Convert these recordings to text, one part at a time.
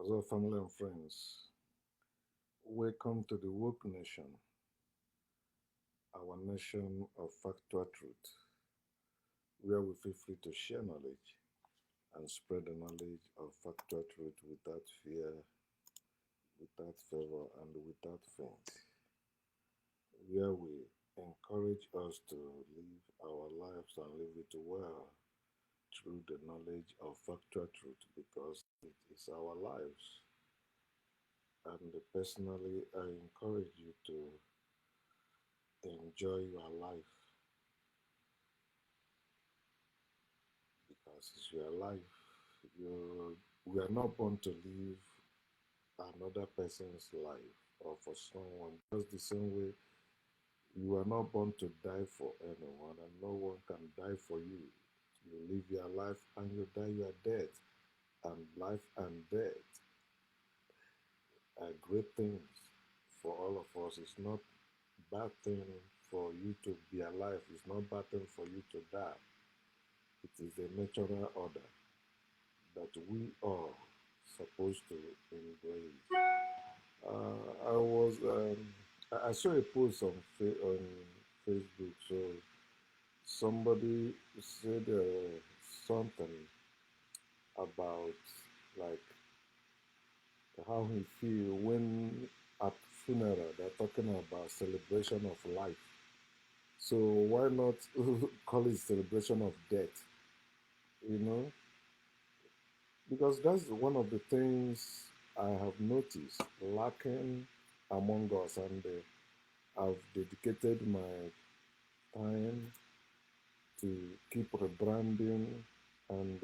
Hello, family and friends. Welcome to the Woke Nation, our nation of factual truth, where we feel free to share knowledge and spread the knowledge of factual truth without fear, without favor, and without feint. Where we encourage us to live our lives and live it well through the knowledge of factual truth because it is our lives. And personally, I encourage you to enjoy your life because it's your life. We are not born to live another person's life or for someone. Just the same way you are not born to die for anyone, and no one can die for you. You live your life and you die your death. And life and death are great things for all of us. It's not bad thing for you to be alive. It's not bad thing for you to die. It is a natural order that we are supposed to embrace. I saw a post on Facebook. So somebody said something about like how he feel when at funeral they're talking about celebration of life. So why not call it celebration of death? You know, because that's one of the things I have noticed lacking among us, and I've dedicated my time to keep rebranding and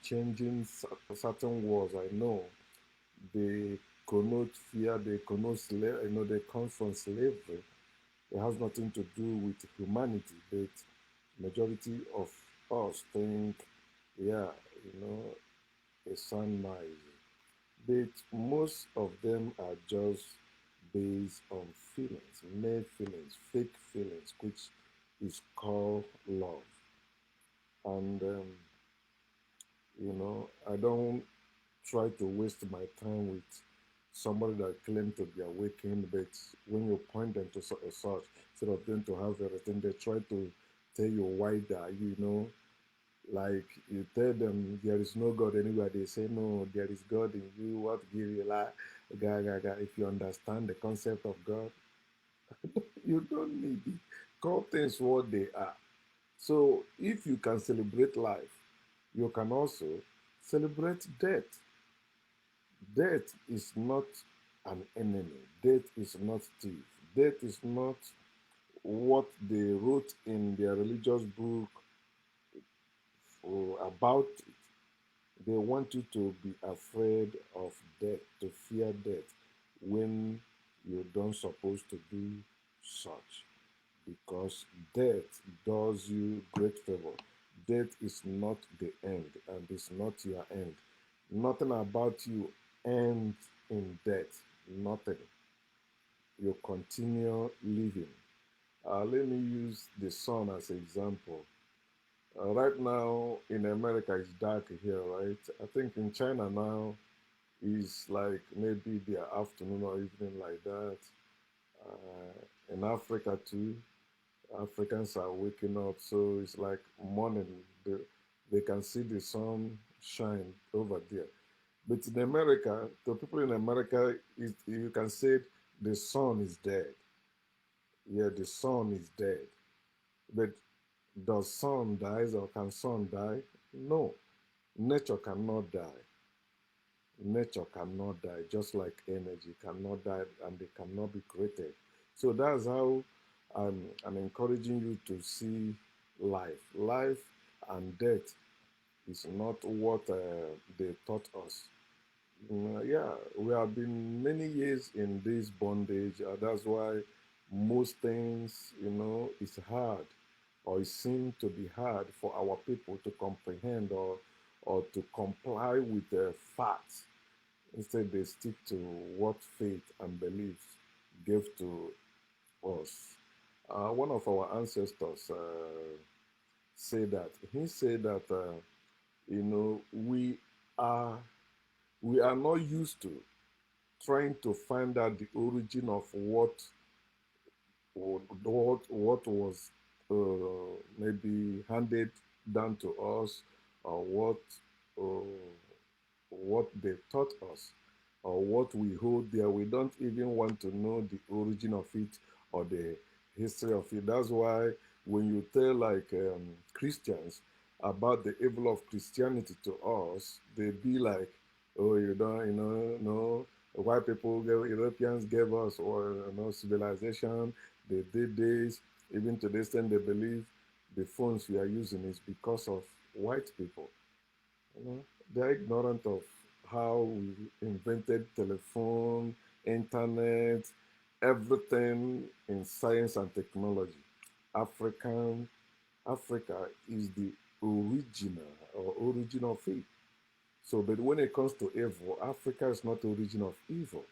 changing certain words. I know they connote fear, they connote they come from slavery. It has nothing to do with humanity, but majority of us think, yeah, you know, a sunrise. But most of them are just based on feelings, made feelings, fake feelings, which is called love. And, I don't try to waste my time with somebody that claims to be awakened, but when you point them to a source, instead of them to have everything, they try to tell you why that, like you tell them there is no God anywhere, they say no, there is God in you. What give you like, if you understand the concept of God, you don't need it. Call things what they are. So if you can celebrate life, you can also celebrate death. Death is not an enemy. Death is not thief. Death is not what they wrote in their religious book about it. They want you to be afraid of death, to fear death, when you don't supposed to do such. Because death does you great favor. Death is not the end, and it's not your end. Nothing about you ends in death. Nothing. You continue living. Let me use the sun as an example. Right now in America, it's dark here, right? I think in China now is like maybe the afternoon or evening like that. In Africa too, Africans are waking up, so it's like morning. They can see the sun shine over there. But in America, the people in America, you can say the sun is dead. Yeah, the sun is dead. But does sun dies or can sun die? No, nature cannot die. Nature cannot die, just like energy cannot die and they cannot be created. So that's how I'm encouraging you to see life. Life and death is not what they taught us. Yeah, we have been many years in this bondage. That's why most things, is hard, or it seems to be hard for our people to comprehend, or to comply with the facts. Instead, they stick to what faith and beliefs gave to us. One of our ancestors said that we are We are not used to trying to find out the origin of what was maybe handed down to us, or what they taught us, or what we hold there. We don't even want to know the origin of it or the history of it. That's why when you tell like Christians about the evil of Christianity to us, they be like, "Oh, you don't, no, white people, Europeans gave us, or civilization. They did this. Even to this extent, they believe the phones we are using is because of white people. They're ignorant of how we invented telephone, internet, everything in science and technology. African Africa is the original or origin of it. So, but when it comes to evil, Africa is not the origin of evil.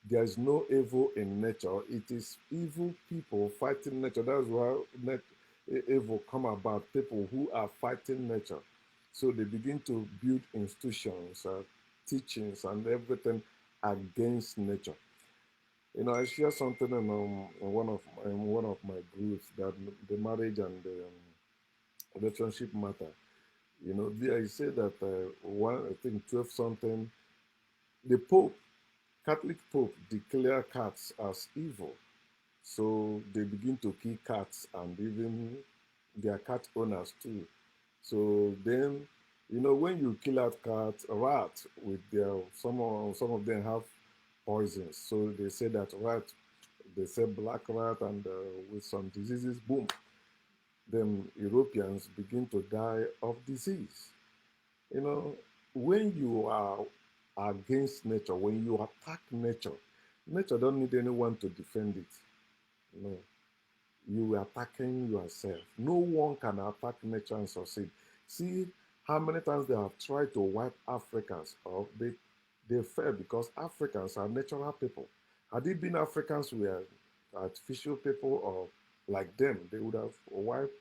There is no evil in nature. It is evil people fighting nature. That's why evil come about. People who are fighting nature. So they begin to build institutions, teachings, and everything against nature. I share something in one of my groups that the marriage and the relationship matter. There I say that one, I think 12 something, the Pope, Catholic Pope, declare cats as evil. So they begin to kill cats and even their cat owners too. So then, when you kill out cats, rats with their some of them have poisons. So they say that they say black rat and with some diseases, boom, then Europeans begin to die of disease. You know, when you are against nature, when you attack nature, nature don't need anyone to defend it. No, you are attacking yourself. No one can attack nature and succeed. See how many times they have tried to wipe Africans off. They fail because Africans are natural people. Had it been Africans were artificial people or like them, they would have wiped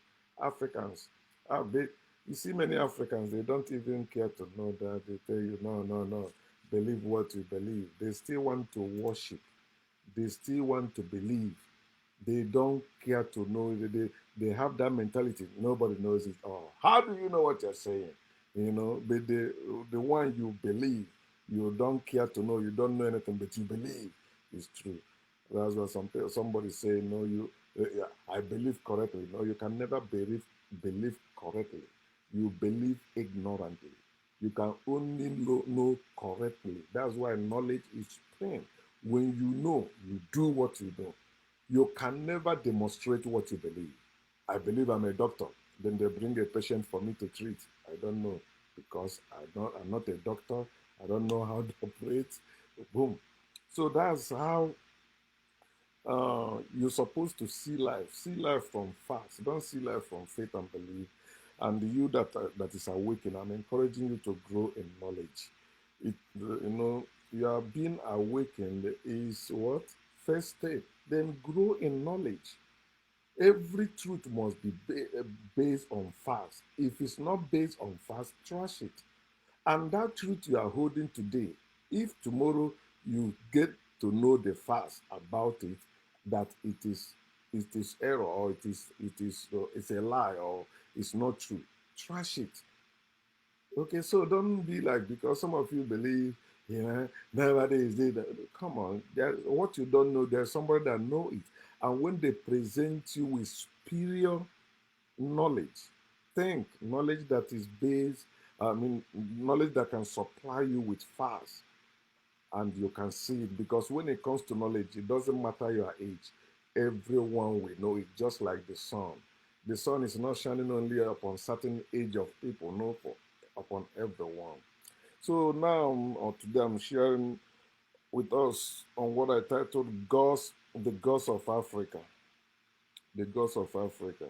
Africans. You see many Africans, they don't even care to know that. They tell you, no, no, no, believe what you believe. They still want to worship. They still want to believe. They don't care to know. They have that mentality. Nobody knows it all. How do you know what you're saying? But the one you believe, you don't care to know. You don't know anything, but you believe is true. That's what somebody say. No, yeah, I believe correctly. No, you can never believe correctly. You believe ignorantly. You can only know correctly. That's why knowledge is pain. When you know, you do what you know. You can never demonstrate what you believe. I believe I'm a doctor. Then they bring a patient for me to treat. I don't know because I'm not a doctor. I don't know how to operate. Boom. So that's how you're supposed to see life. See life from facts. Don't see life from faith and belief. And you that is awakened, I'm encouraging you to grow in knowledge. You are being awakened is what? First step. Then grow in knowledge. Every truth must be based on facts. If it's not based on facts, trash it. And that truth you are holding today, if tomorrow you get to know the facts about it, that it is error, or it's a lie, or it's not true, trash it. Okay, so don't be like, because some of you believe, nowadays come on, what you don't know, there's somebody that know it. And when they present you with superior knowledge, think knowledge that is based, knowledge that can supply you with facts, and you can see it. Because when it comes to knowledge, it doesn't matter your age. Everyone will know it, just like the sun. The sun is not shining only upon certain age of people, no, upon everyone. So now, today I'm sharing with us on what I titled the Gods of Africa. The Gods of Africa.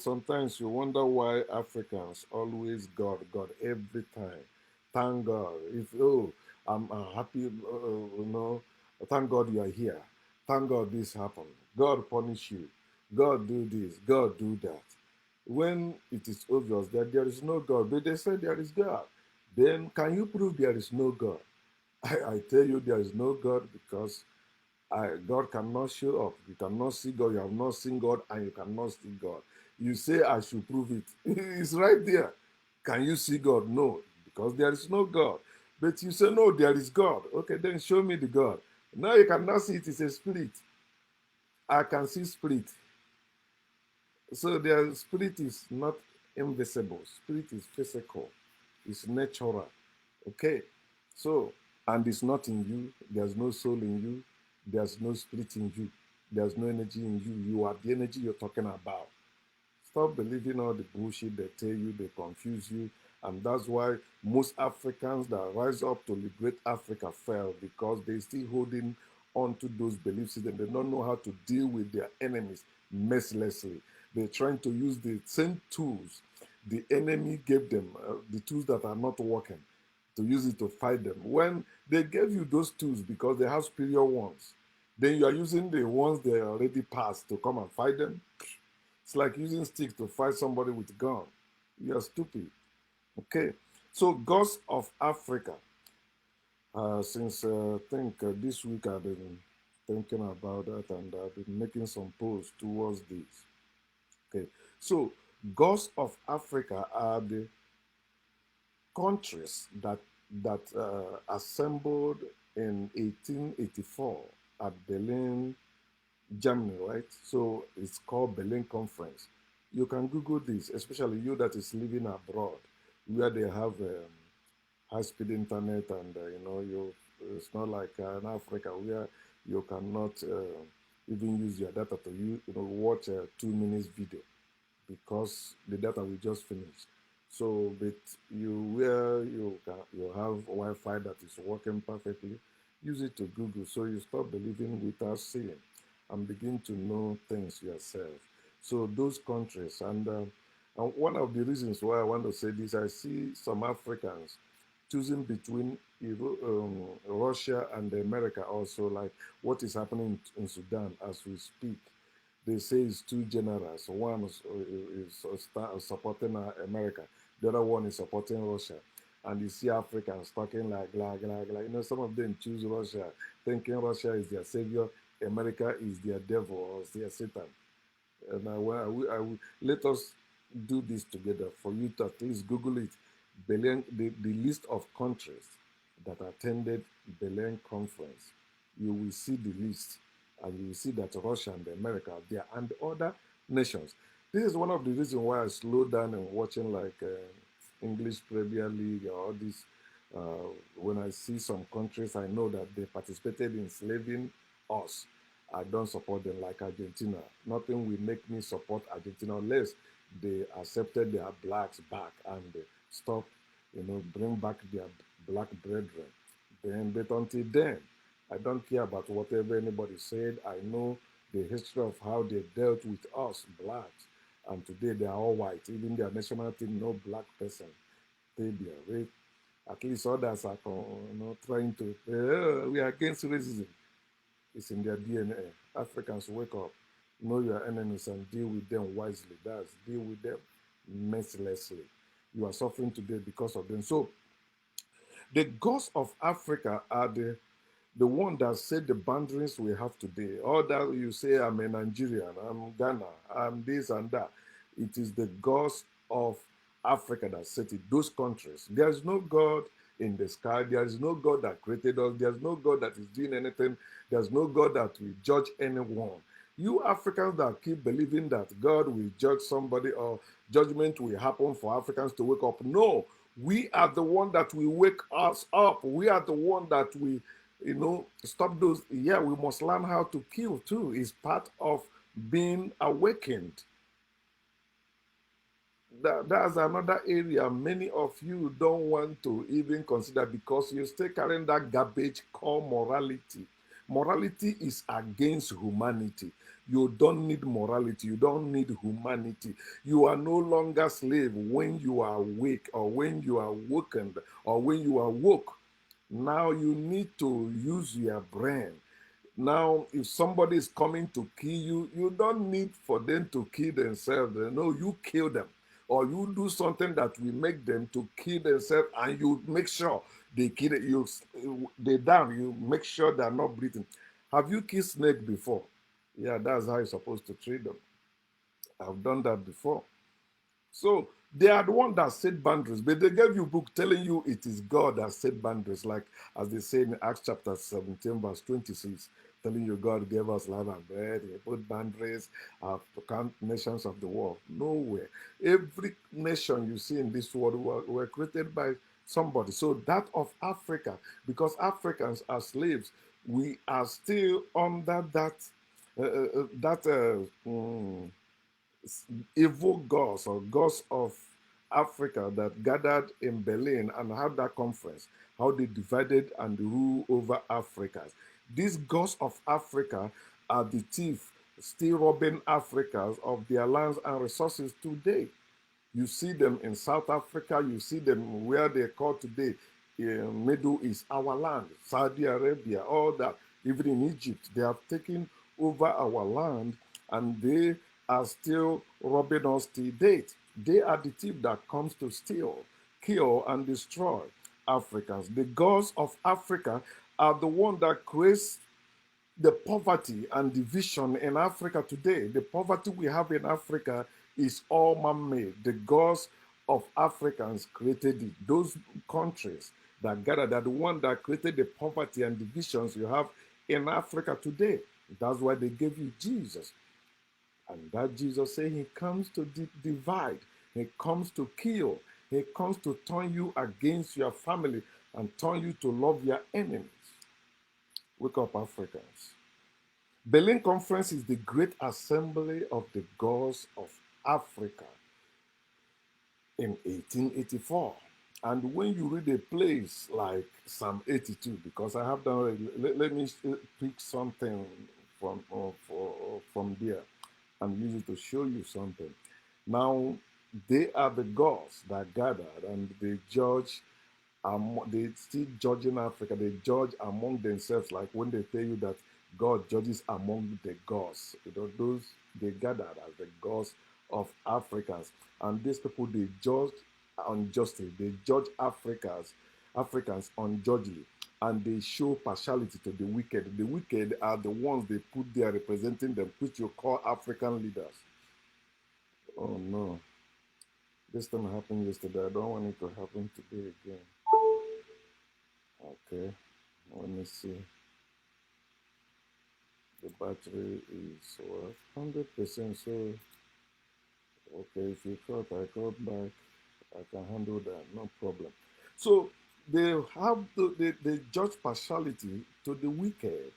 Sometimes you wonder why Africans always God every time. Thank God. I'm happy, thank God you are here. Thank God this happened. God punish you. God do this. God do that. When it is obvious that there is no God, but they say there is God. Then can you prove there is no God? I tell you there is no God because God cannot show up. You cannot see God. You have not seen God and you cannot see God. You say, I should prove it. It's right there. Can you see God? No, because there is no God. But you say, no, there is God. Okay, then show me the God. Now you cannot see it. It's a spirit. I can see spirit. So their spirit is not invisible. Spirit is physical. It's natural. Okay. So, and it's not in you. There's no soul in you. There's no spirit in you. There's no energy in you. You are the energy you're talking about. Stop believing all the bullshit they tell you, they confuse you. And that's why most Africans that rise up to liberate Africa fail because they still holding on to those beliefs and they don't know how to deal with their enemies mercilessly. They're trying to use the same tools the enemy gave them, the tools that are not working, to use it to fight them. When they gave you those tools because they have superior ones, then you are using the ones they already passed to come and fight them. It's like using sticks to fight somebody with a gun. You're stupid. Okay. So, Ghosts of Africa. Since I think this week I've been thinking about that and I've been making some posts towards this. Okay. So, Ghosts of Africa are the countries that assembled in 1884 at Berlin, Germany, right? So it's called Berlin Conference. You can Google this, especially you that is living abroad, where they have high-speed internet, and you. It's not like in Africa where you cannot even use your data to watch a 2 minutes video because the data we just finished. So, but where you have Wi-Fi that is working perfectly, use it to Google. So you stop believing without seeing, and begin to know things yourself. So those countries, and one of the reasons why I want to say this, I see some Africans choosing between Russia and America also, like what is happening in Sudan as we speak. They say it's two generals. One is supporting America, the other one is supporting Russia. And you see Africans talking like. Some of them choose Russia, thinking Russia is their savior, America is their devil or their Satan. And let us do this together for you to at least Google it. The list of countries that attended Berlin Conference. You will see the list and you will see that Russia and America are there and other nations. This is one of the reasons why I slowed down and watching like English Premier League or all this. When I see some countries, I know that they participated in enslaving us. I don't support them like Argentina. Nothing will make me support Argentina unless they accepted their blacks back and stop, bring back their black brethren. But until then, I don't care about whatever anybody said. I know the history of how they dealt with us, blacks. And today they are all white. Even their national team, no black person pay their rate. At least others are trying to, we are against racism. It's in their DNA. Africans, wake up, know your enemies and deal with them wisely. That's deal with them mercilessly. You are suffering today because of them. So the gods of Africa are the one that set the boundaries we have today. All that you say, I'm a Nigerian, I'm Ghana, I'm this and that. It is the gods of Africa that set it, those countries. There's no God in the sky. There is no God that created us. There's no God that is doing anything. There's no God that will judge anyone. You Africans that keep believing that God will judge somebody or judgment will happen for Africans to wake up. No, we are the one that will wake us up. We are the one that we stop those. Yeah, we must learn how to kill too. It's part of being awakened. That's another area many of you don't want to even consider because you stay carrying that garbage called morality. Morality is against humanity. You don't need morality. You don't need humanity. You are no longer slave when you are awake or when you are awakened or when you are woke. Now you need to use your brain. Now, if somebody is coming to kill you, you don't need for them to kill themselves. No, you kill them. or you do something that will make them to kill themselves, and you make sure they kill it. They down. You make sure they are not breathing. Have you killed snake before? Yeah, that's how you're supposed to treat them. I've done that before. So they are the one that set boundaries, but they gave you a book telling you it is God that set boundaries, like as they say in Acts chapter 17, verse 26, telling you God gave us life and bread, He put boundaries to count nations of the world. Nowhere. Every nation you see in this world were created by somebody. So that of Africa, because Africans are slaves, we are still under that evil gods or gods of Africa that gathered in Berlin and had that conference, how they divided and rule over Africa. These gods of Africa are the thief still robbing Africans of their lands and resources today. You see them in South Africa, you see them where they call today Middle East, our land, Saudi Arabia, all that. Even in Egypt, they have taken over our land and they are still robbing us till date. They are the thief that comes to steal, kill, and destroy Africans. The gods of Africa are the one that creates the poverty and division in Africa today. The poverty we have in Africa is all man-made. The gods of Africans created it. Those countries that gathered are the one that created the poverty and divisions you have in Africa today. That's why they gave you Jesus. And that Jesus said he comes to divide, he comes to kill, he comes to turn you against your family and turn you to love your enemies. Wake up, Africans. Berlin Conference is the great assembly of the gods of Africa in 1884. And when you read a place like Psalm 82, because I have done, let me pick something from there and use it to show you something. Now, they are the gods that gathered and they judge. They still judge in Africa. They judge among themselves, like when they tell you that God judges among the gods. You know, those they gathered as the gods of Africans, and these people they judge unjustly. They judge Africans unjustly, and they show partiality to the wicked. The wicked are the ones they put there representing them, which you call African leaders. Oh no, this thing happened yesterday. I don't want it to happen today again. Okay, let me see. The battery is what? 100%. So, okay, if you cut, I cut back. I can handle that, no problem. So they have they judge partiality to the wicked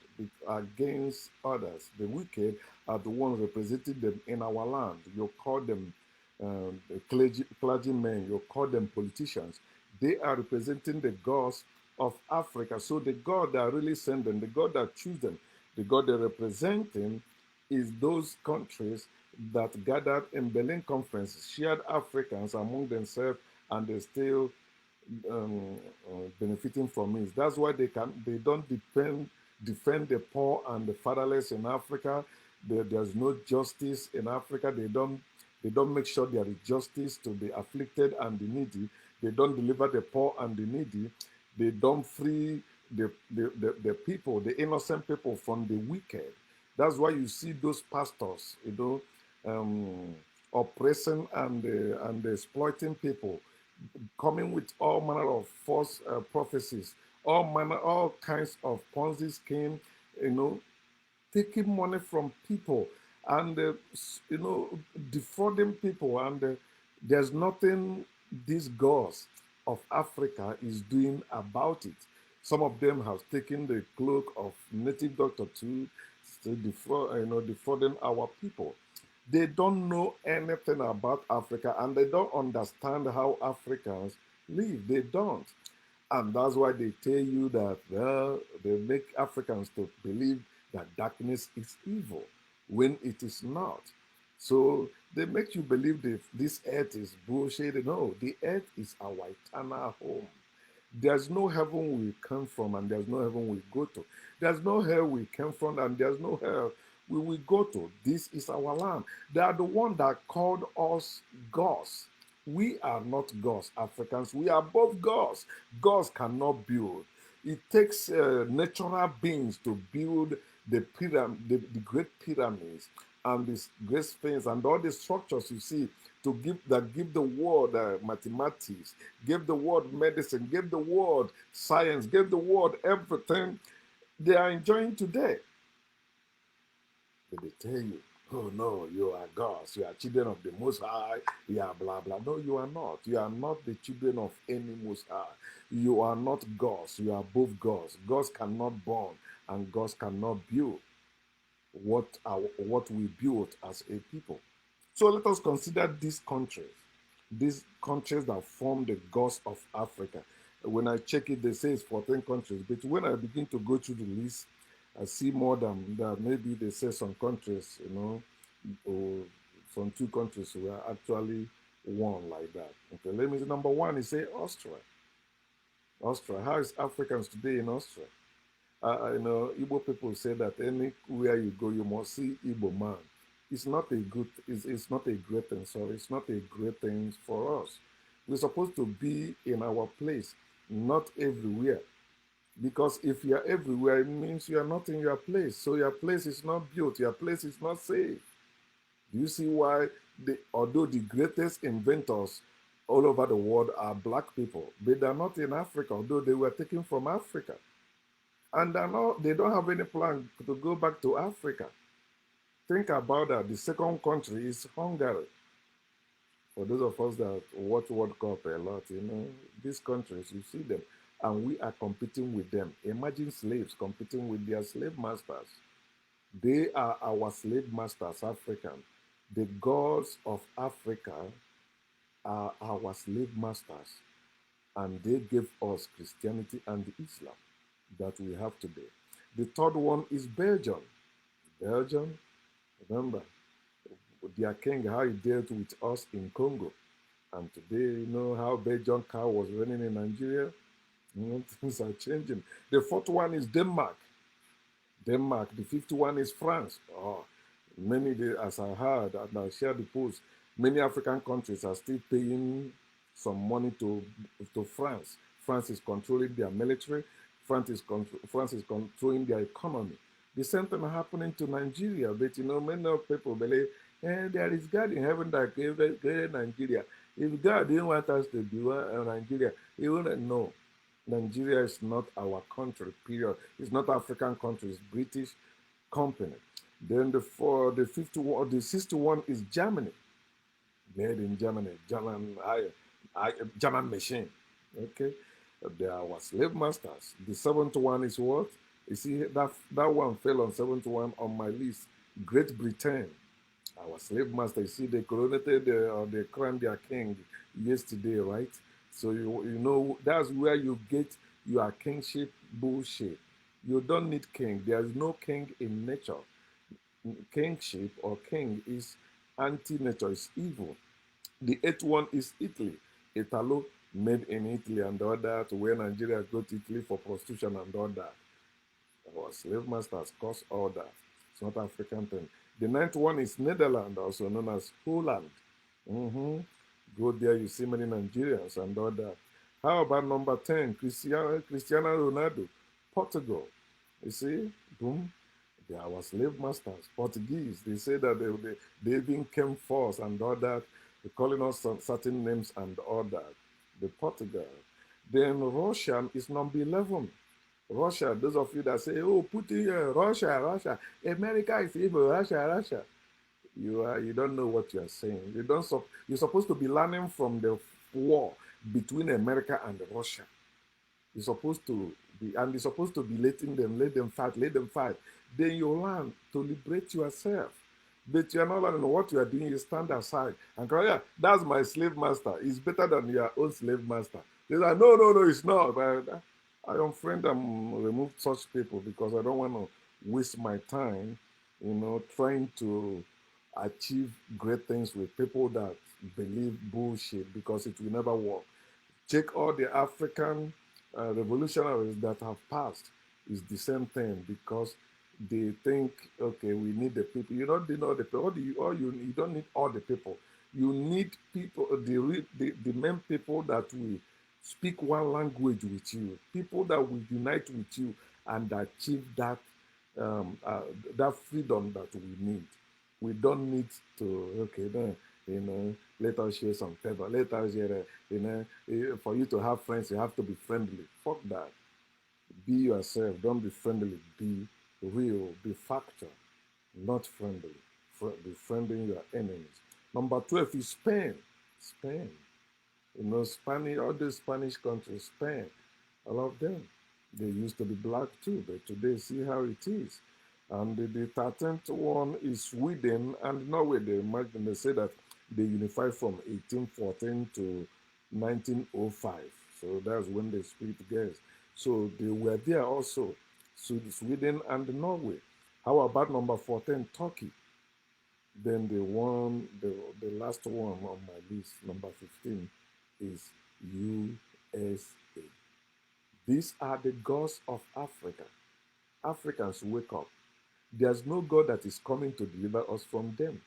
against others. The wicked are the ones representing them in our land. You call them clergymen, you call them politicians. They are representing the gods of Africa. So the God that really sent them, the God that choose them, the God they represent them is those countries that gathered in Berlin Conference, shared Africans among themselves, and they still benefiting from it. That's why they don't defend the poor and the fatherless in Africa. There's no justice in Africa. They don't make sure there is justice to the afflicted and the needy. They don't deliver the poor and the needy. They don't free the people, the innocent people from the wicked. That's why you see those pastors, oppressing and exploiting people, coming with all manner of false prophecies, all kinds of Ponzi scheme, you know, taking money from people and defrauding people, and there's nothing these gods of Africa is doing about it. Some of them have taken the cloak of native doctor to defrauding our people. They don't know anything about Africa and they don't understand how Africans live. They don't. And that's why they tell you that, well, they make Africans to believe that darkness is evil when it is not. So they make you believe that this earth is bullshit. No, the earth is our eternal home. There's no heaven we come from and there's no heaven we go to. There's no hell we came from and there's no hell we will go to. This is our land. They are the one that called us gods. We are not gods, Africans. We are both gods. Gods cannot build. It takes natural beings to build the great pyramids and these great things and all the structures you see to give the world mathematics, give the world medicine, give the world science, give the world everything they are enjoying today. They tell you, oh no, you are gods, you are children of the Most High, you are blah blah. No, you are not. You are not the children of any Most High. You are not gods. You are both gods. Gods cannot born and gods cannot build what we built as a people. So let us consider these countries that form the gods of Africa. When I check it, they say it's 14 countries, but when I begin to go through the list, I see more than that. Maybe they say some countries, or some two countries were actually one like that. Okay, let me see. Number one is say Austria. Austria. How is Africans today in Austria? Igbo people say that anywhere you go, you must see Igbo man. It's not a good. It's not a great thing. Sorry, it's not a great thing for us. We're supposed to be in our place, not everywhere. Because if you are everywhere, it means you are not in your place. So your place is not built. Your place is not safe. Do you see why? Although the greatest inventors all over the world are black people, but they're not in Africa. Although they were taken from Africa, and they don't have any plan to go back to Africa. Think about that. The second country is Hungary. For those of us that watch World Cup a lot, these countries, you see them, and we are competing with them. Imagine slaves competing with their slave masters. They are our slave masters, African. The gods of Africa are our slave masters, and they gave us Christianity and Islam that we have today. The third one is Belgium. Belgium, remember, their king, how he dealt with us in Congo. And today, you know how Belgian cow was running in Nigeria? Things are changing. The fourth one is Denmark. Denmark. The fifth one is France. Oh, as I heard and I shared the post, many African countries are still paying some money to France. France is controlling their military. France is controlling their economy. The same thing happening to Nigeria, but many of people believe there is God in heaven that created Nigeria. If God didn't want us to be Nigeria, He wouldn't know. Nigeria is not our country, period. It's not African country, it's British company. Then the fifth one, the sixth one is Germany. Made in Germany, German machine. Okay. They are our slave masters. The seventh one is what? You see, that one fell on seventh one on my list. Great Britain, our slave master. You see, they coronated or they crowned their king yesterday, right? So you know that's where you get your kingship bullshit. You don't need king. There is no king in nature. Kingship or king is anti-nature, is evil. The eighth one is Italy. Italo, made in Italy and all that, where Nigeria go to Italy for prostitution and all that. Our slave masters caused all that. It's not African thing. The ninth one is Netherlands, also known as Holland. hmm Go there, you see many Nigerians and all that. How about number 10, Cristiano Ronaldo, Portugal. You see, boom, they are our slave masters, Portuguese. They say that they even came first and all that, they're calling us some certain names and all that. The Portugal. Then Russian is number 11. Russia, those of you that say, oh, Putin, Russia, America is evil, Russia. You don't know what you're saying. You're supposed to be learning from the war between America and Russia. You're supposed to you're supposed to be let them fight. Then you learn to liberate yourself. But you're not learning what you are doing, you stand aside and cry, yeah, that's my slave master. It's better than your own slave master. They're like, no, it's not. I unfriend and remove such people because I don't want to waste my time, trying to achieve great things with people that believe bullshit because it will never work. Check all the African revolutionaries that have passed. It's the same thing because they think, okay, we need the people. You don't need all the people. You don't need all the people. You need people, the main people that will speak one language with you, people that will unite with you and achieve um, uh, that freedom that we need. We don't need to, okay, then, let us share some paper. Let us share, for you to have friends, you have to be friendly. Fuck that. Be yourself. Don't be friendly. Be real. Be factual, not friendly. Befriending your enemies. Number 12 is Spain. Spain. Spanish, all the Spanish countries, Spain, all of them. They used to be black too, but today see how it is. And the 13th one is Sweden and Norway. They say that they unified from 1814 to 1905. So that's when they split gas. So they were there also, so Sweden and Norway. How about number 14, Turkey? Then the last one on my list, number 15, is USA. These are the gods of Africa. Africans, wake up. There's no God that is coming to deliver us from them.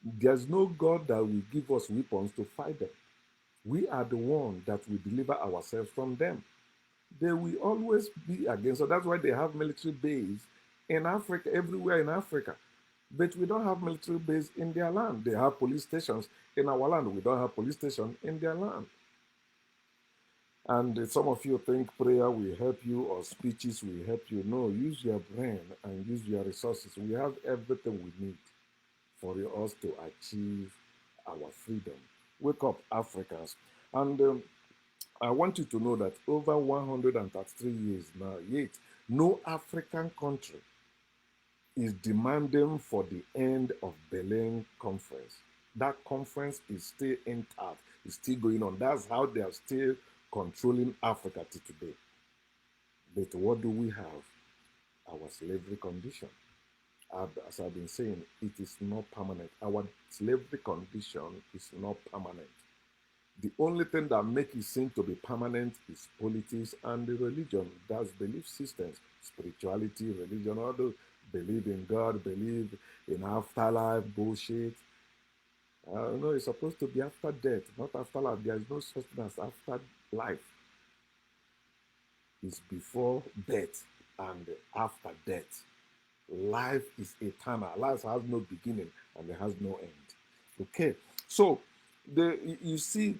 There's no God that will give us weapons to fight them. We are the one that will deliver ourselves from them. They will always be against us. That's why they have military base in Africa, everywhere in Africa. But we don't have military base in their land. They have police stations in our land. We don't have police station in their land. And some of you think prayer will help you or speeches will help you. No, use your brain and use your resources. We have everything we need for us to achieve our freedom. Wake up, Africans. And I want you to know that over 133 years now, yet no African country is demanding for the end of Berlin Conference. That conference is still intact, it's still going on. That's how they are still controlling Africa to today. But what do we have? Our slavery condition. As I've been saying, it is not permanent. Our slavery condition is not permanent. The only thing that makes it seem to be permanent is politics and the religion. That's belief systems, spirituality, religion, all those believe in God, believe in afterlife, bullshit. No, it's supposed to be after death, not after life. There is no such thing as after life. It's before death and after death. Life is eternal. Life has no beginning and it has no end. Okay, so you see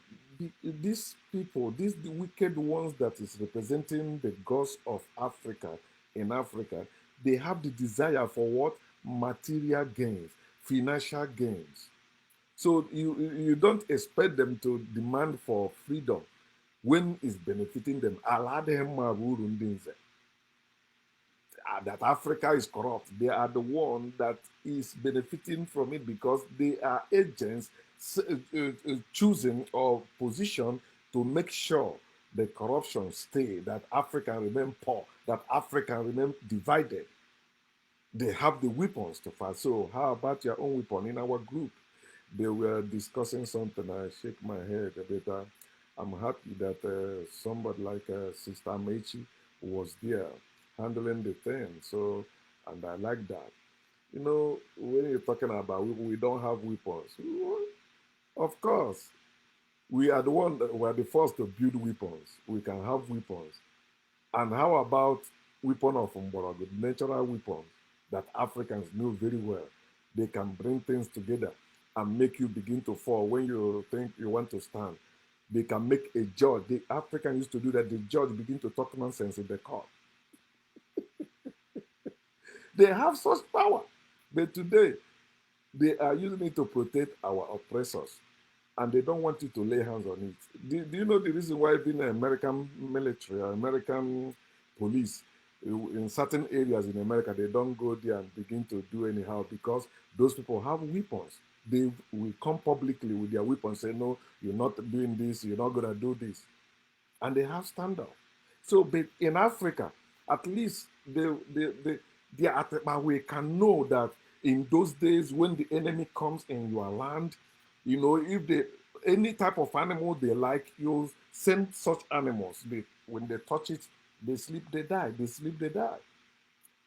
these people, these the wicked ones that is representing the gods of Africa in Africa, they have the desire for what? Material gains, financial gains. So you don't expect them to demand for freedom when it's benefiting them. That Africa is corrupt. They are the one that is benefiting from it because they are agents choosing or position to make sure the corruption stay, that Africa remain poor, that Africa remain divided. They have the weapons to fight. So how about your own weapon? In our group, they were discussing something. I shake my head a bit. I'm happy that somebody like Sister Mechi was there handling the thing. So, and I like that. When you're talking about we don't have weapons, of course, we are the one that we are the first to build weapons. We can have weapons. And how about weapon of Mborogo, natural weapons that Africans know very well? They can bring things together and make you begin to fall when you think you want to stand. They can make a judge. The African used to do that. The judge begin to talk nonsense in the court. They have such power. But today, they are using it to protect our oppressors. And they don't want you to lay hands on it. Do you know the reason why being an American military or American police, in certain areas in America, they don't go there and begin to do anyhow because those people have weapons. They will come publicly with their weapons, say, no, you're not doing this, you're not going to do this. And they have standoff. So, but in Africa, at least they are, but we can know that in those days when the enemy comes in your land, if they any type of animal they like, you send such animals. When they touch it, they sleep, they die. They sleep, they die.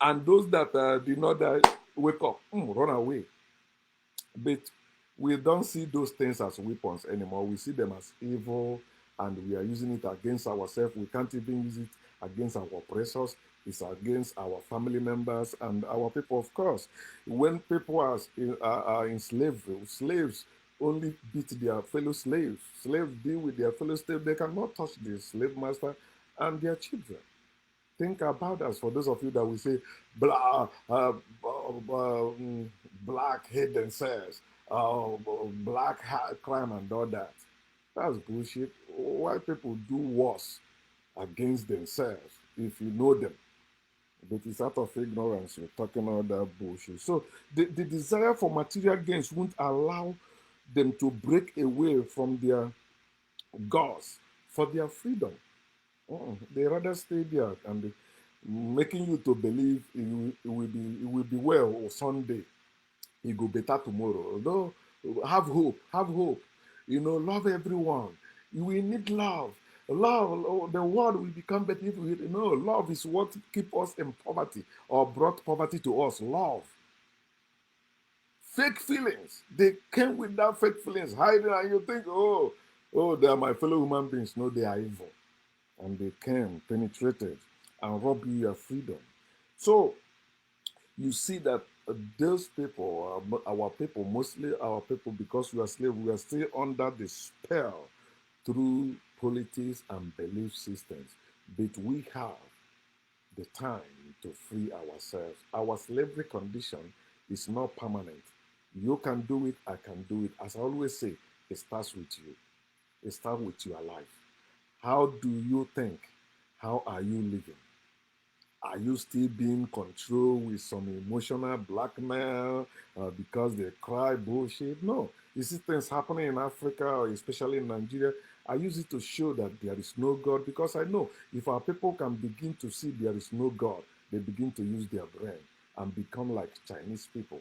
And those that did not die, wake up, run away. But We don't see those things as weapons anymore. We see them as evil, and we are using it against ourselves. We can't even use it against our oppressors. It's against our family members and our people, of course. When people are in slavery, slaves only beat their fellow slaves. Slaves deal with their fellow slaves. They cannot touch the slave master and their children. Think about us. For those of you that will say, blah, black hate themselves, black crime and all that. That's bullshit. White people do worse against themselves if you know them. But it's out of ignorance you're talking all that bullshit. So the desire for material gains won't allow them to break away from their gods for their freedom. They rather stay there and making you to believe it will be well or Sunday. It go better tomorrow. No, have hope. Have hope. Love everyone. We need love. Love, the world will become better if we love is what keep us in poverty or brought poverty to us. Love. Fake feelings. They came with that fake feelings, hiding, and you think, they are my fellow human beings. No, they are evil. And they came, penetrated, and robbed you your freedom. So you see that those people, our people, mostly our people, because we are slaves, we are still under the spell through politics and belief systems. But we have the time to free ourselves. Our slavery condition is not permanent. You can do it, I can do it. As I always say, it starts with you. It starts with your life. How do you think? How are you living? Are you still being controlled with some emotional blackmail because they cry bullshit? No. You see things happening in Africa, or especially in Nigeria. I use it to show that there is no God because I know if our people can begin to see there is no God, they begin to use their brain and become like Chinese people.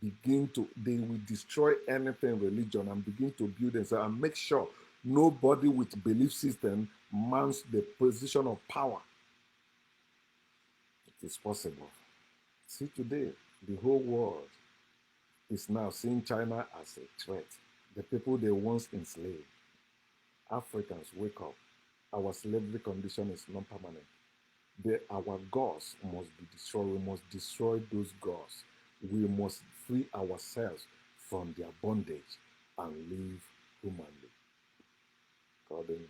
They will destroy anything religion and begin to build themselves and make sure nobody with belief system mounts the position of power. It is possible. See, today, the whole world is now seeing China as a threat. The people they once enslaved. Africans, wake up. Our slavery condition is non permanent. Our gods must be destroyed. We must destroy those gods. We must free ourselves from their bondage and live humanly. According